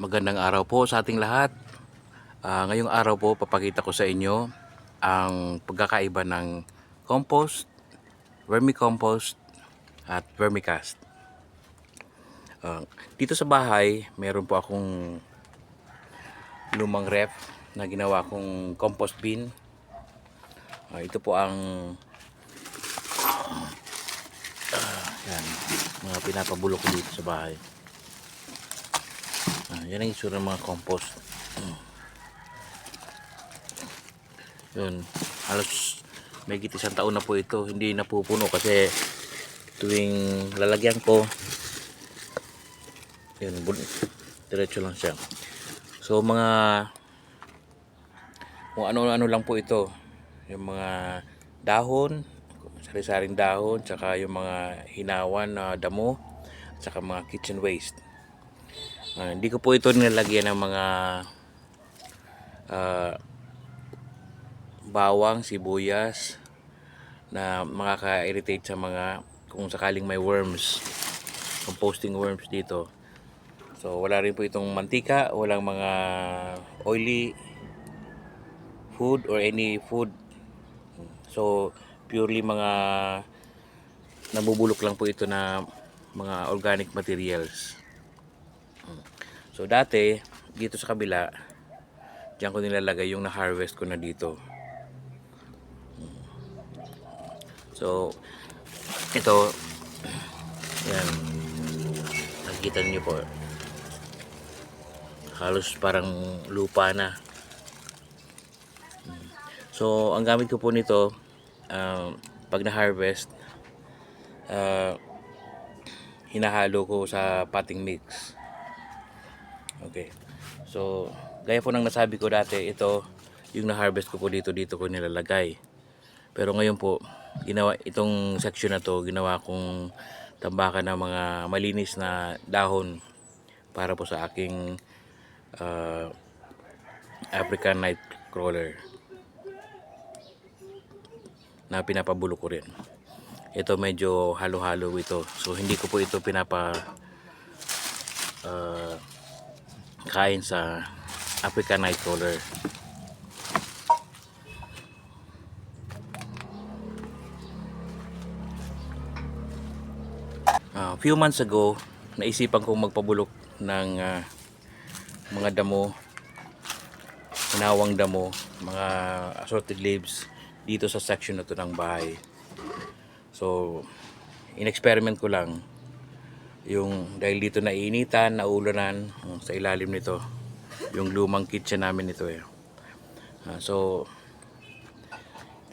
Magandang araw po sa ating lahat. Ngayong araw po papakita ko sa inyo ang pagkakaiba ng compost, vermicompost at vermicast. Dito sa bahay, meron po akong lumang ref na ginawa kong compost bin. Ito po ang yan, mga pinapabulok ko dito sa bahay. Yan ang itsura ng mga compost. Yun, halos may isang taon na po ito, hindi napupuno kasi tuwing lalagyan ko, yun, diretso lang siya. So mga kung ano-ano lang po ito, yung mga dahon, sari-saring dahon, tsaka yung mga hinawan na damo, tsaka mga kitchen waste. Hindi ko po ito nilalagyan ng mga bawang, sibuyas na makaka-irritate sa mga kung sakaling may worms, composting worms dito. So wala rin po itong mantika, walang mga oily food or any food. So purely mga nabubulok lang po ito na mga organic materials. So dati dito sa kabila, diyan ko nilalagay yung na-harvest ko na dito. So ito, yan, nakikita niyo po, halos parang lupa na. So ang gamit ko po nito, pag na-harvest, hinahalo ko sa potting mix. Okay. So gaya po ng nasabi ko dati, ito yung na-harvest ko po dito ko nilalagay. Pero ngayon po, ginawa itong section na to, ginawa kong tambakan ng mga malinis na dahon para po sa aking African Nightcrawler na pinapabulok ko rin. Ito medyo halo-halo ito, so hindi ko po ito kain sa African Nightcrawler. Few months ago, naisipan kong magpabulok ng mga damo, hinawang damo, mga assorted leaves dito sa section na to ng bahay. So in-experiment ko lang yung, dahil dito naiinitan, naulanan sa ilalim nito, yung lumang kitchen namin ito eh. So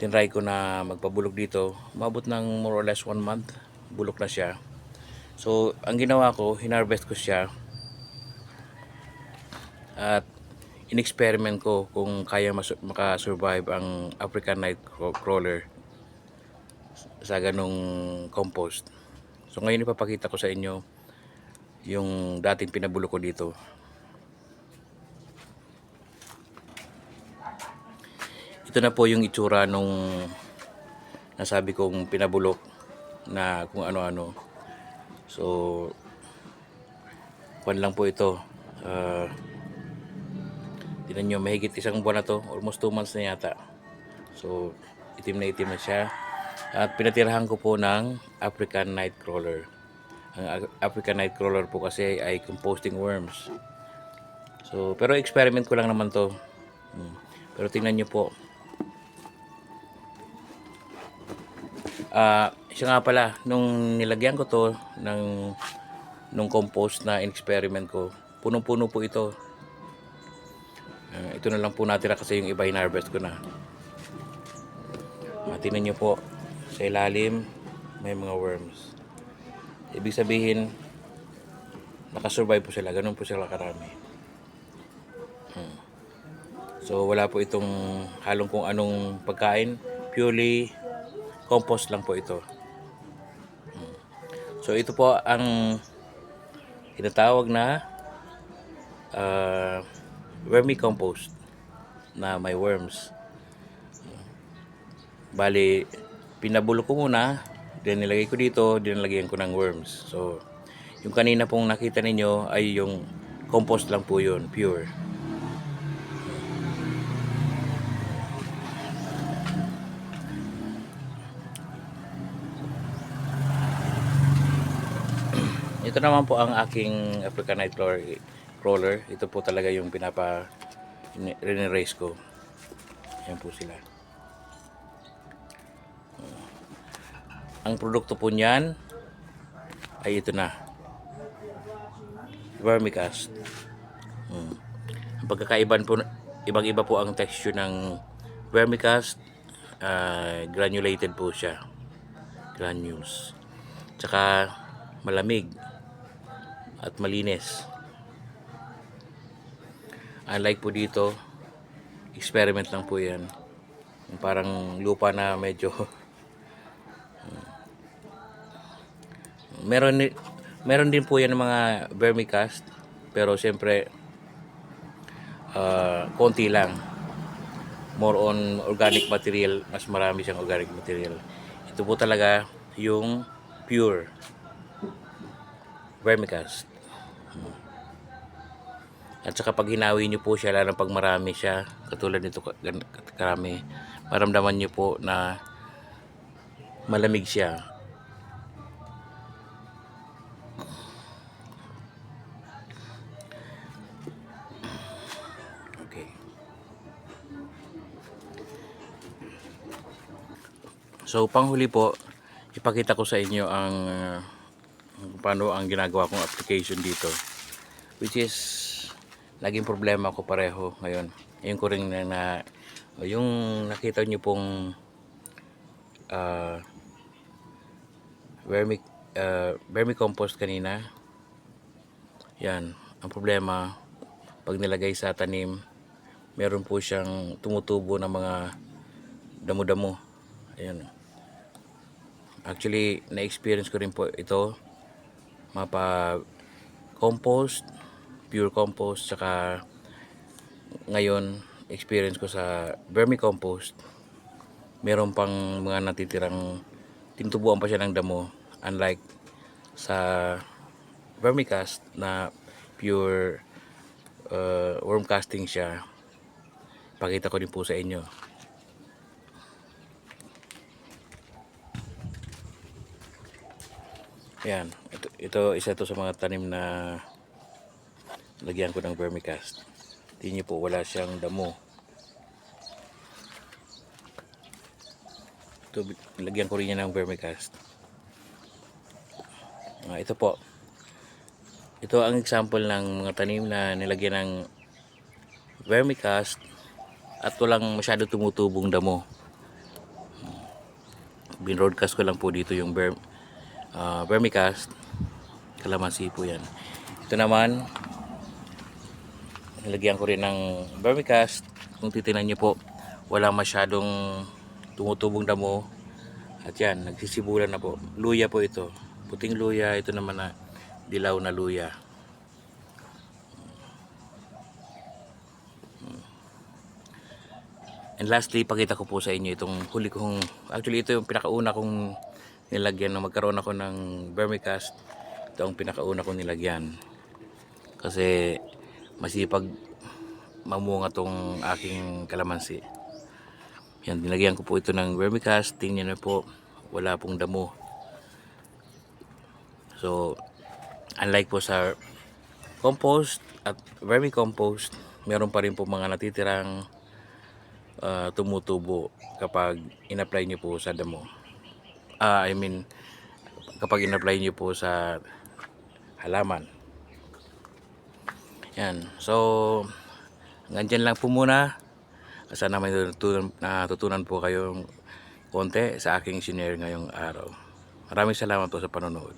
tinry ko na magpabulok dito, mabot ng more or less 1 month, bulok na siya. So ang ginawa ko, hinarvest ko siya at in-experiment ko kung kaya makasurvive ang African Nightcrawler sa ganong compost. So ngayon ipapakita ko sa inyo yung dating pinabulok ko dito. Ito na po yung itsura nung nasabi kong pinabulok na kung ano-ano. So kuwan lang po ito. Tingnan nyo, mahigit isang buwan na to, almost 2 months na yata. So itim na siya. At pinatirahan ko po ng African Nightcrawler. Ang African Nightcrawler po kasi ay composting worms. So pero experiment ko lang naman to. Pero tingnan nyo po. Siya nga pala, nung nilagyan ko to nung compost na experiment ko, punong-puno po ito. Ito na lang po natira kasi yung iba hinarvest ko na. Tingnan nyo po, sa ilalim may mga worms. Ibig sabihin, nakasurvive po sila, ganun po sila karami. So wala po itong halong kung anong pagkain, purely compost lang po ito. So ito po ang tinatawag na vermicompost na may worms. Bali, pinabulok ko muna, then nilagay ko dito, then nilagyan ko ng worms. So yung kanina pong nakita ninyo ay yung compost lang po yun, pure. Ito naman po ang aking African Night Crawler. Ito po talaga yung rinerace ko. Yan po sila. Ang produkto po niyan ay ito na, vermicast. Ang pagkakaiban po, ibang-iba po ang texture ng vermicast. Granulated po siya, granules, tsaka malamig at malinis. Unlike po dito, experiment lang po yan, parang lupa na medyo meron din po yan ng mga vermicast, pero siyempre konti lang, more on organic material, mas marami siyang organic material. Ito po talaga yung pure vermicast. At saka pag hinawi nyo po siya, lalo pag marami siya, katulad nito karami, maramdaman nyo po na malamig siya. Okay. So panghuli po, ipakita ko sa inyo ang paano ang ginagawa kong application dito, which is naging problema ko pareho ngayon. Ayun ko rin na yung nakita nyo pong vermicompost kanina. Yan, ang problema, pag nilagay sa tanim, meron po siyang tumutubo ng mga damo-damo. Ayan. Actually, na-experience ko rin po ito, compost, pure compost, saka ngayon experience ko sa vermicompost, meron pang mga natitirang, tinutubuan pa siya ng damo, unlike sa vermicast na pure worm casting siya. Pakita ko din po sa inyo. Yan, ito isa to sa mga tanim na lagyan ko ng vermicast. Tingnan niyo po, wala siyang damo. Ito, lagyan ko rin yan ng vermicast. Ito po, ito ang example ng mga tanim na nilagyan ng vermicast at walang masyado tumutubong damo. Binroadcast ko lang po dito yung vermicast, kalamansi po yan. Ito naman, nilagyan ko rin ng vermicast. Kung titingnan nyo po, wala masyadong tumutubong damo. At yan, nagsisibulan na po. Luya po ito, puting luya. Ito naman na dilaw na luya. And lastly, pakita ko po sa inyo itong huli kong, actually ito yung pinakauna kong nilagyan na magkaroon ako ng vermicast. Ito ang pinakauna kong nilagyan kasi masipag mamunga tong aking kalamansi. Yan, nilagyan ko po ito ng vermicast. Tingnan nyo po, wala pong damo. So unlike po sa compost at vermicompost, meron pa rin po mga natitirang tumutubo kapag in-apply nyo po sa damo. Kapag in-apply nyo po sa halaman. Yan. So, hanggang dyan lang po muna. Sana may natutunan po kayong konti sa aking shinare ngayong araw. Maraming salamat po sa panonood.